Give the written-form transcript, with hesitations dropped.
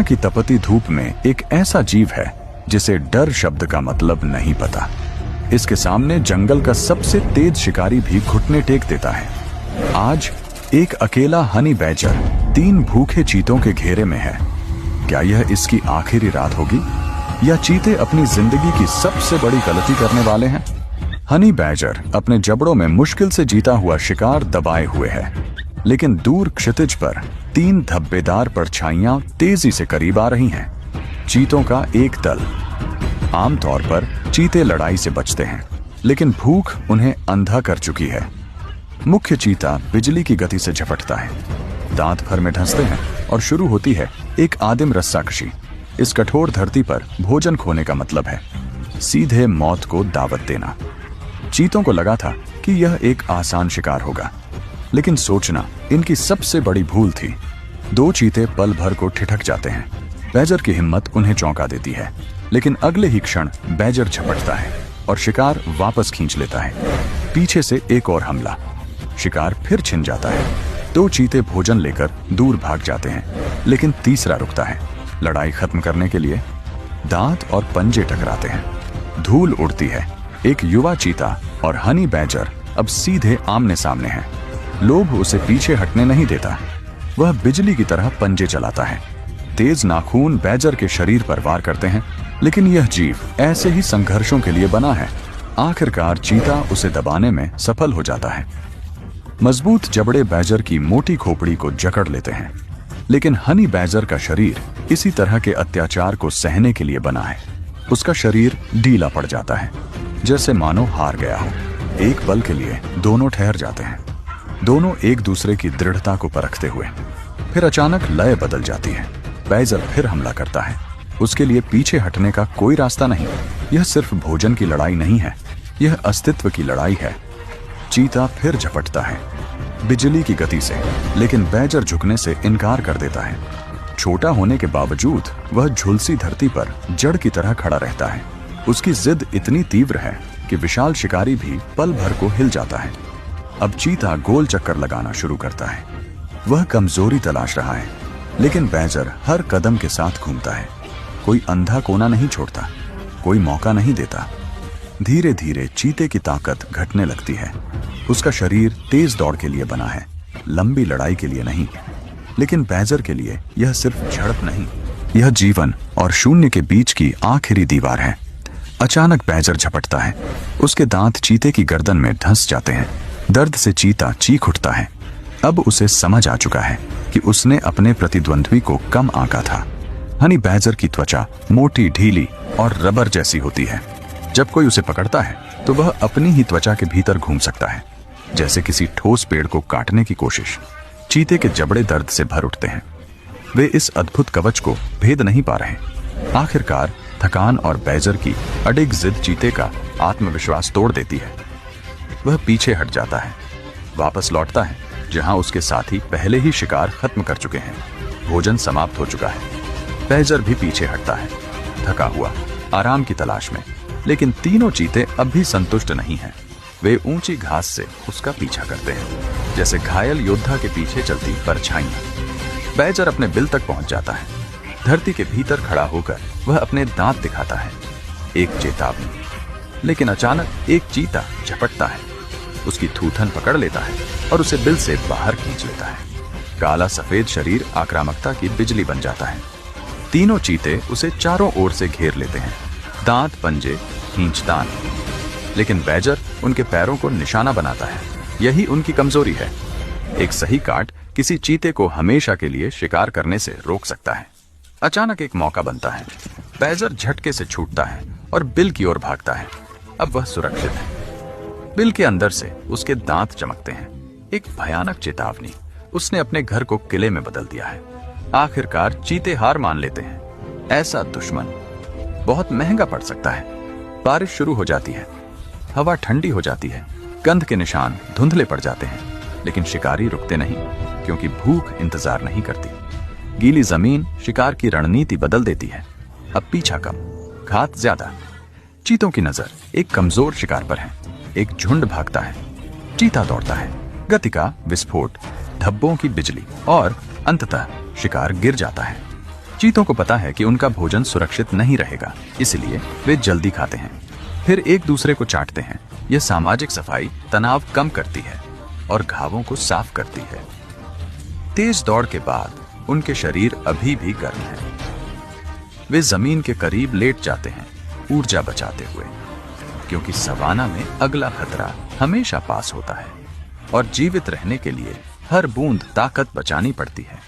की तपती धूप में एक ऐसा जीव है जिसे डर शब्द का मतलब नहीं पता। इसके सामने जंगल का सबसे तेज शिकारी भी घुटने टेक देता है। आज एक अकेला हनी बैजर 3 भूखे चीतों के घेरे में है। क्या यह इसकी आखिरी रात होगी या चीते अपनी जिंदगी की सबसे बड़ी गलती करने वाले हैं? हनी बैजर अपने जबड़ों में मुश्किल से जीता हुआ शिकार दबाए हुए है, लेकिन दूर क्षितिज पर 3 धब्बेदार परछाइयां तेजी से करीब आ रही हैं। चीतों का एक दल। आमतौर पर चीते लड़ाई से बचते हैं, लेकिन भूख उन्हें अंधा कर चुकी है। मुख्य चीता बिजली की गति से झपटता है, दांत भर में ढंसते हैं और शुरू होती है एक आदिम रस्साकशी। इस कठोर धरती पर भोजन खोने का मतलब है सीधे मौत को दावत देना। चीतों को लगा था कि यह एक आसान शिकार होगा, लेकिन सोचना इनकी सबसे बड़ी भूल थी। 2 चीते पल भर को ठिठक जाते हैं। बैजर की हिम्मत उन्हें चौंका देती है, लेकिन अगले ही क्षण बैजर झपटता है और शिकार वापस खींच लेता है। पीछे से एक और हमला, शिकार फिर छिन जाता है। 2 चीते भोजन लेकर दूर भाग जाते हैं, लेकिन तीसरा रुकता है। लड़ाई खत्म करने के लिए दांत और पंजे टकराते हैं। धूल उड़ती है। एक युवा चीता और हनी बैजर अब सीधे आमने सामने हैं। लोभ उसे पीछे हटने नहीं देता। वह बिजली की तरह पंजे चलाता है। तेज नाखून बैजर के शरीर पर वार करते हैं, लेकिन यह जीव ऐसे ही संघर्षों के लिए बना है। आखिरकार चीता उसे दबाने में सफल हो जाता है। मजबूत जबड़े बैजर की मोटी खोपड़ी को जकड़ लेते हैं, लेकिन हनी बैजर का शरीर इसी तरह के अत्याचार को सहने के लिए बना है। उसका शरीर ढीला पड़ जाता है, जैसे मानो हार गया हो। एक पल के लिए दोनों ठहर जाते हैं, दोनों एक दूसरे की दृढ़ता को परखते हुए। फिर अचानक लय बदल जाती है। बैजर फिर हमला करता है। उसके लिए पीछे हटने का कोई रास्ता नहीं। यह सिर्फ भोजन की लड़ाई नहीं है, यह अस्तित्व की लड़ाई है। चीता फिर झपटता है, बिजली की गति से, लेकिन बैजर झुकने से इनकार कर देता है। छोटा होने के बावजूद वह झुलसी धरती पर जड़ की तरह खड़ा रहता है। उसकी जिद इतनी तीव्र है कि विशाल शिकारी भी पल भर को हिल जाता है। अब चीता गोल चक्कर लगाना शुरू करता है। वह कमजोरी तलाश रहा है, लेकिन बैजर हर कदम के साथ घूमता है। कोई अंधा कोना नहीं छोड़ता, कोई मौका नहीं देता। धीरे धीरे चीते की ताकत घटने लगती है। उसका शरीर तेज दौड़ के लिए बना है, लंबी लड़ाई के लिए नहीं। लेकिन बैजर के लिए यह सिर्फ झड़प नहीं, यह जीवन और शून्य के बीच की आखिरी दीवार है। अचानक बैजर झपटता है। उसके दांत चीते की गर्दन में धंस जाते हैं। दर्द से चीता चीख उठता है। अब उसे समझ आ चुका है कि उसने अपने प्रतिद्वंद्वी को कम आंका था। हनी बैजर की त्वचा मोटी, ढीली और रबर जैसी होती है। जब कोई उसे पकड़ता है तो वह अपनी ही त्वचा के भीतर घूम सकता है, जैसे किसी ठोस पेड़ को काटने की कोशिश। चीते के जबड़े दर्द से भर उठते हैं। वे इस अद्भुत कवच को भेद नहीं पा रहे। आखिरकार थकान और बैजर की अडिग जिद चीते का आत्मविश्वास तोड़ देती है। वह पीछे हट जाता है, वापस लौटता है जहां उसके साथी पहले ही शिकार खत्म कर चुके हैं। भोजन समाप्त हो चुका है। बैजर भी पीछे हटता है, थका हुआ, आराम की तलाश में। लेकिन तीनों चीते अब भी संतुष्ट नहीं हैं। वे ऊंची घास से उसका पीछा करते हैं, जैसे घायल योद्धा के पीछे चलती परछाइयां। बैजर अपने बिल तक पहुंच जाता है। धरती के भीतर खड़ा होकर वह अपने दांत दिखाता है, एक चेतावनी। लेकिन अचानक एक चीता झपटता है, उसकी थूथन पकड़ लेता है और उसे बिल से बाहर खींच लेता है। काला सफेद शरीर आक्रामकता की बिजली बन जाता है। तीनों चीते उसे चारों ओर से घेर लेते हैं, दांत, पंजे, खींचतान। लेकिन बैजर उनके पैरों को निशाना बनाता है। यही उनकी कमजोरी है। एक सही काट किसी चीते को हमेशा के लिए शिकार करने से रोक सकता है। अचानक एक मौका बनता है। बैजर झटके से छूटता है और बिल की ओर भागता है। अब वह सुरक्षित है। बिल के अंदर से उसके दांत चमकते हैं, एक भयानक चेतावनी। उसने अपने घर को किले में बदल दिया है। आखिरकार चीते हार मान लेते हैं। ऐसा दुश्मन बहुत महंगा पड़ सकता है। बारिश शुरू हो जाती है, हवा ठंडी हो जाती है, गंध के निशान धुंधले पड़ जाते हैं। लेकिन शिकारी रुकते नहीं, क्योंकि भूख इंतजार नहीं करती। गीली जमीन शिकार की रणनीति बदल देती है। अब पीछा कम, घात ज्यादा। चीतों की नजर एक कमजोर शिकार पर है। एक झुंड भागता है, चीता दौड़ता है। गति का विस्फोट, धब्बों की बिजली और अंततः शिकार गिर जाता है। चीतों को पता है कि उनका भोजन सुरक्षित नहीं रहेगा, इसलिए वे जल्दी खाते हैं, फिर एक दूसरे को चाटते हैं। यह सामाजिक सफाई तनाव कम करती है और घावों को साफ करती है। तेज दौड़ के बाद उनके शरीर अभी भी गर्म है। वे जमीन के करीब लेट जाते हैं, ऊर्जा बचाते हुए, क्योंकि सवाना में अगला खतरा हमेशा पास होता है और जीवित रहने के लिए हर बूंद ताकत बचानी पड़ती है।